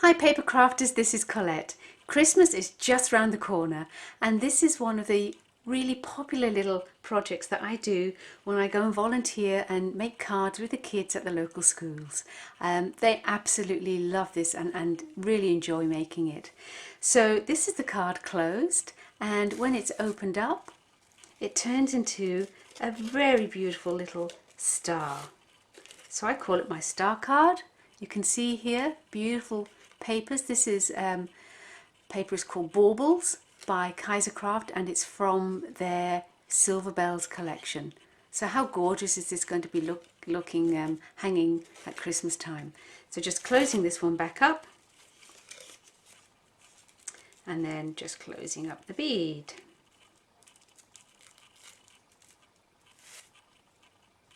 Hi paper crafters, this is Colette. Christmas is just round the corner and this is one of the really popular little projects that I do when I go and volunteer and make cards with the kids at the local schools. They absolutely love this and really enjoy making it. So this is the card closed, and when it's opened up it turns into a very beautiful little star. So I call it my star card. You can see here beautiful papers. This is paper is called Baubles by Kaisercraft, and it's from their Silver Bells collection. So how gorgeous is this going to be looking hanging at Christmas time? So just closing this one back up and then just closing up the bead.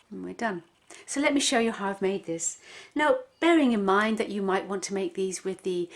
And we're done. So let me show you how I've made this. Now, bearing in mind that you might want to make these with the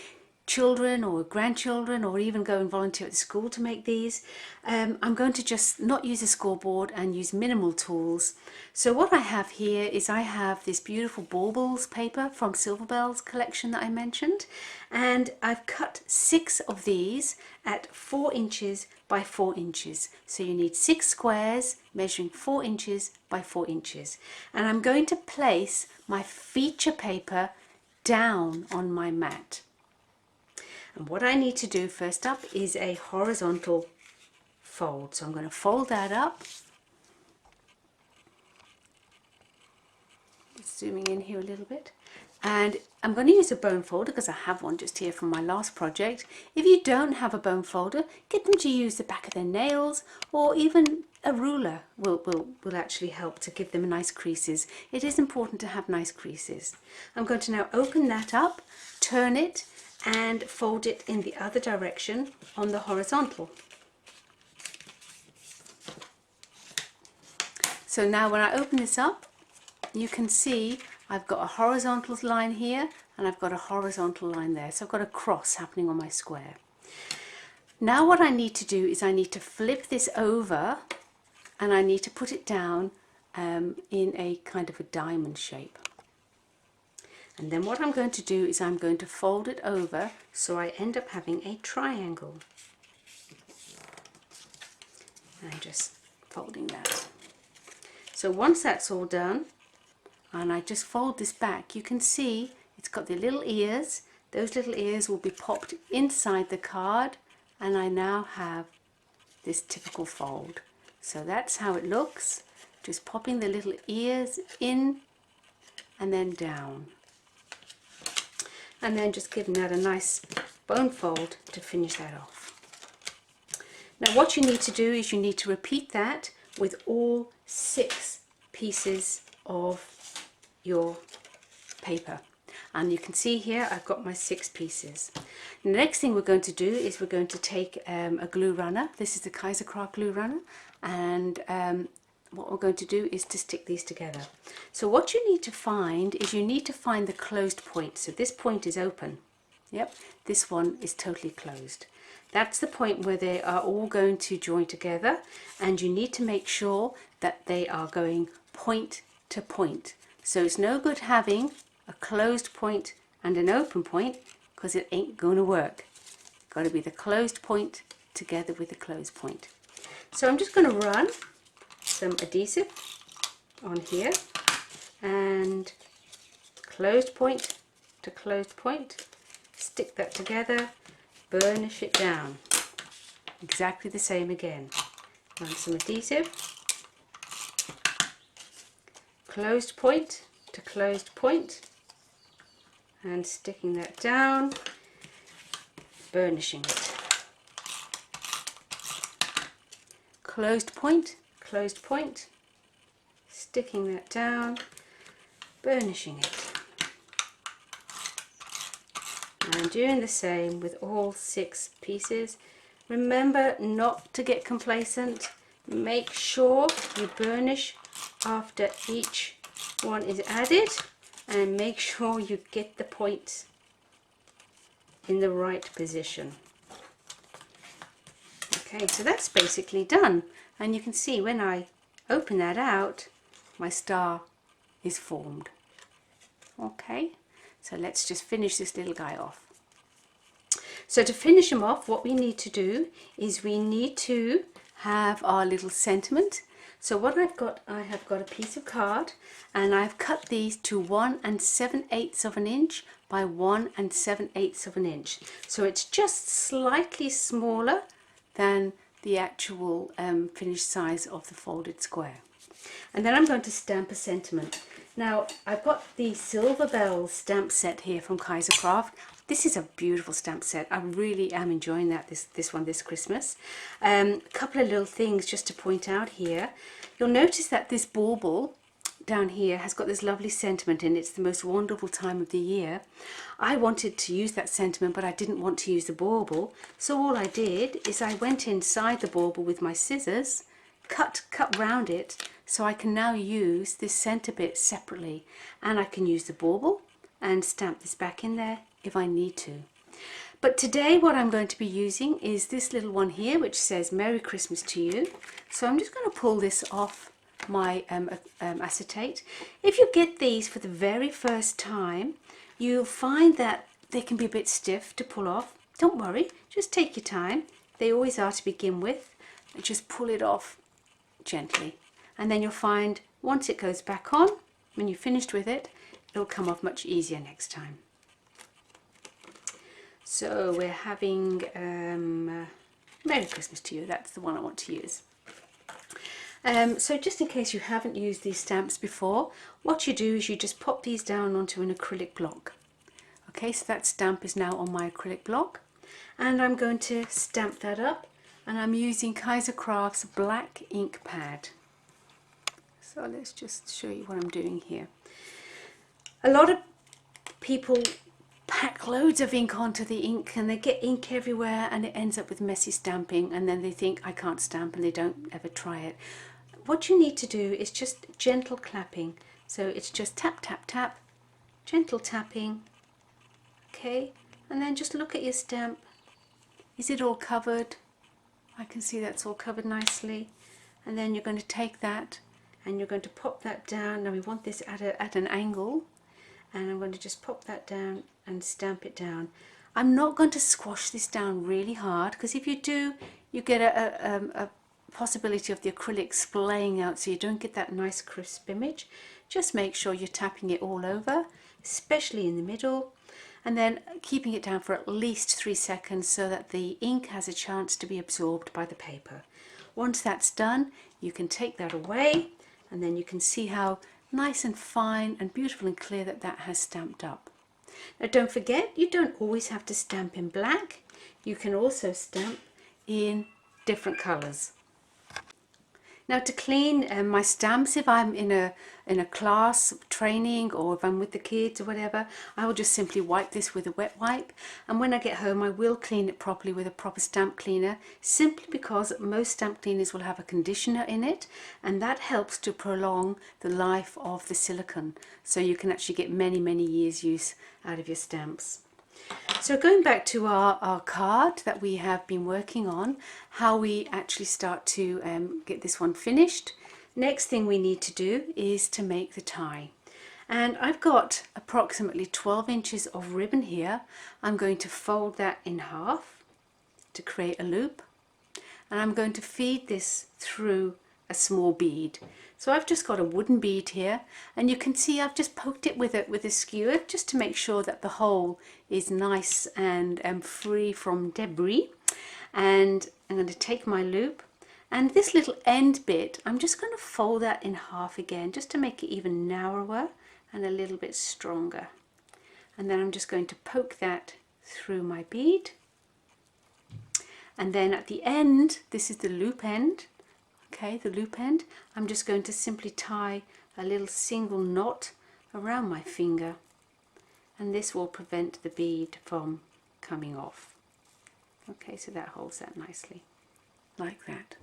children or grandchildren, or even go and volunteer at the school to make these, I'm going to just not use a scoreboard and use minimal tools. So what I have here is I have this beautiful Baubles paper from Silver Bells collection that I mentioned, and I've cut 6 of these at 4 inches by 4 inches. So you need 6 squares measuring 4 inches by 4 inches. And I'm going to place my feature paper down on my mat. And what I need to do first up is a horizontal fold. So I'm going to fold that up. Just zooming in here a little bit. And I'm going to use a bone folder because I have one just here from my last project. If you don't have a bone folder, get them to use the back of their nails, or even a ruler will actually help to give them nice creases. It is important to have nice creases. I'm going to now open that up, turn it, and fold it in the other direction on the horizontal. So now when I open this up, you can see I've got a horizontal line here and I've got a horizontal line there. So I've got a cross happening on my square. Now what I need to do is I need to flip this over and I need to put it down in a kind of a diamond shape. And then what I'm going to do is I'm going to fold it over so I end up having a triangle. And I'm just folding that. So once that's all done, and I just fold this back, you can see it's got the little ears. Those little ears will be popped inside the card, and I now have this typical fold. So that's how it looks, just popping the little ears in and then down. And then just giving that a nice bone fold to finish that off. Now what you need to do is you need to repeat that with all 6 pieces of your paper. And you can see here I've got my 6 pieces. The next thing we're going to do is we're going to take a glue runner. This is the Kaisercraft glue runner, and what we're going to do is to stick these together. So what you need to find is you need to find the closed point. So this point is open. Yep, this one is totally closed. That's the point where they are all going to join together, and you need to make sure that they are going point to point. So it's no good having a closed point and an open point, because it ain't going to work. Got to be the closed point together with the closed point. So I'm just going to run some adhesive on here and closed point to closed point, stick that together, burnish it down. Exactly the same again. Run some adhesive, closed point to closed point, and sticking that down, burnishing it. Closed point, sticking that down, burnishing it. And doing the same with all 6 pieces. Remember not to get complacent. Make sure you burnish after each one is added, and make sure you get the points in the right position. Okay, so that's basically done, and you can see when I open that out, my star is formed. Okay, so let's just finish this little guy off. So to finish them off, what we need to do is we need to have our little sentiment. So what I have got a piece of card, and I've cut these to 1 7/8 of an inch by 1 7/8 of an inch. So it's just slightly smaller than the actual finished size of the folded square. And then I'm going to stamp a sentiment. Now I've got the Silver Bells stamp set here from Kaisercraft. This is a beautiful stamp set. I really am enjoying that this one this Christmas. A couple of little things just to point out here. You'll notice that this bauble down here has got this lovely sentiment in it. It's the most wonderful time of the year. I wanted to use that sentiment, but I didn't want to use the bauble. So all I did is I went inside the bauble with my scissors, cut round it, so I can now use this center bit separately, and I can use the bauble and stamp this back in there if I need to. But today what I'm going to be using is this little one here, which says Merry Christmas to you. So I'm just going to pull this off my acetate. If you get these for the very first time, you'll find that they can be a bit stiff to pull off. Don't worry, just take your time. They always are to begin with, and just pull it off gently. And then you'll find once it goes back on, when you're finished with it, it'll come off much easier next time. So we're having Merry Christmas to you. That's the one I want to use. So just in case you haven't used these stamps before, what you do is you just pop these down onto an acrylic block. Okay, so that stamp is now on my acrylic block, and I'm going to stamp that up, and I'm using Kaisercraft's black ink pad. So let's just show you what I'm doing here. A lot of people pack loads of ink onto the ink, and they get ink everywhere, and it ends up with messy stamping, and then they think I can't stamp, and they don't ever try it. What you need to do is just gentle clapping. So it's just tap, tap, tap, gentle tapping, okay, and then just look at your stamp. Is it all covered? I can see that's all covered nicely. And then you're going to take that and you're going to pop that down. Now we want this at an angle, and I'm going to just pop that down and stamp it down. I'm not going to squash this down really hard, because if you do, you get a possibility of the acrylic splaying out, so you don't get that nice crisp image. Just make sure you're tapping it all over, especially in the middle, and then keeping it down for at least 3 seconds so that the ink has a chance to be absorbed by the paper. Once that's done, you can take that away, and then you can see how nice and fine and beautiful and clear that has stamped up. Now don't forget, you don't always have to stamp in black. You can also stamp in different colours. Now to clean my stamps, if I'm in a class training, or if I'm with the kids or whatever, I will just simply wipe this with a wet wipe, and when I get home I will clean it properly with a proper stamp cleaner, simply because most stamp cleaners will have a conditioner in it, and that helps to prolong the life of the silicone, so you can actually get many years use out of your stamps. So going back to our card that we have been working on, how we actually start to get this one finished. Next thing we need to do is to make the tie. And I've got approximately 12 inches of ribbon here. I'm going to fold that in half to create a loop, and I'm going to feed this through a small bead. So I've just got a wooden bead here, and you can see I've just poked it with a skewer just to make sure that the hole is nice and free from debris. And I'm going to take my loop, and this little end bit, I'm just going to fold that in half again just to make it even narrower and a little bit stronger. And then I'm just going to poke that through my bead, and then at the end, this is the loop end. Okay, the loop end, I'm just going to simply tie a little single knot around my finger, and this will prevent the bead from coming off. Okay, so that holds that nicely, like that.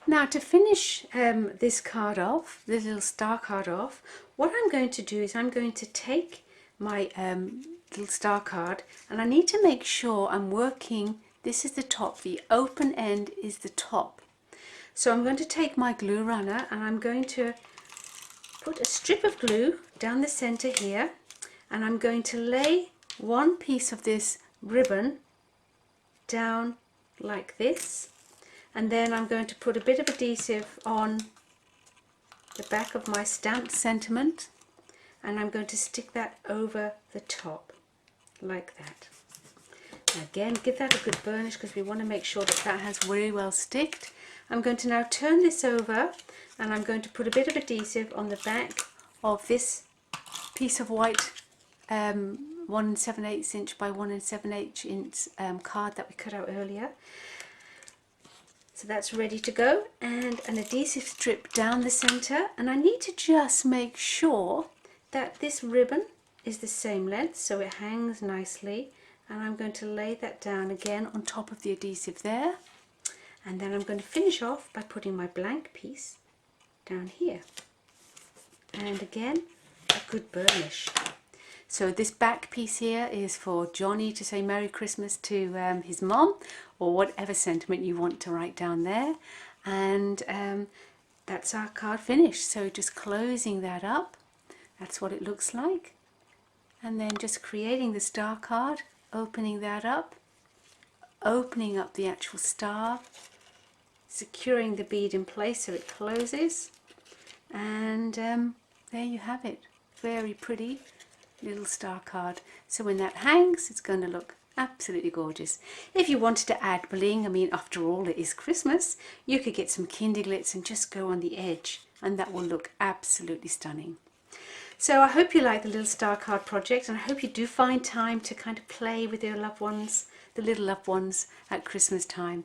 Now to finish this card off, the little star card off, what I'm going to do is I'm going to take my little star card, and I need to make sure I'm working, this is the top, the open end is the top. So I'm going to take my glue runner, and I'm going to put a strip of glue down the center here, and I'm going to lay one piece of this ribbon down like this, and then I'm going to put a bit of adhesive on the back of my stamped sentiment, and I'm going to stick that over the top like that. Again, give that a good burnish because we want to make sure that that has very well sticked. I'm going to now turn this over, and I'm going to put a bit of adhesive on the back of this piece of white 1 7/8 inch by 1 7/8 inch card that we cut out earlier. So that's ready to go, and an adhesive strip down the center, and I need to just make sure that this ribbon is the same length so it hangs nicely, and I'm going to lay that down again on top of the adhesive there, and then I'm going to finish off by putting my blank piece down here, and again a good burnish. So this back piece here is for Johnny to say Merry Christmas to his mom, or whatever sentiment you want to write down there, and that's our card finished. So just closing that up, that's what it looks like, and then just creating the star card, opening that up, opening up the actual star, securing the bead in place so it closes, and there you have it. Very pretty little star card. So when that hangs, it's going to look absolutely gorgeous. If you wanted to add bling, I mean, after all, it is Christmas, you could get some Kinderglitz and just go on the edge, and that will look absolutely stunning. So I hope you like the little star card project, and I hope you do find time to kind of play with your loved ones, the little loved ones, at Christmas time.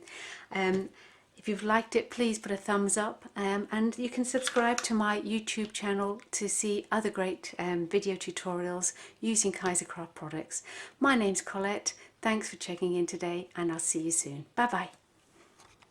If you've liked it, please put a thumbs up, and you can subscribe to my YouTube channel to see other great video tutorials using Kaisercraft products. My name's Colette. Thanks for checking in today, and I'll see you soon. Bye bye.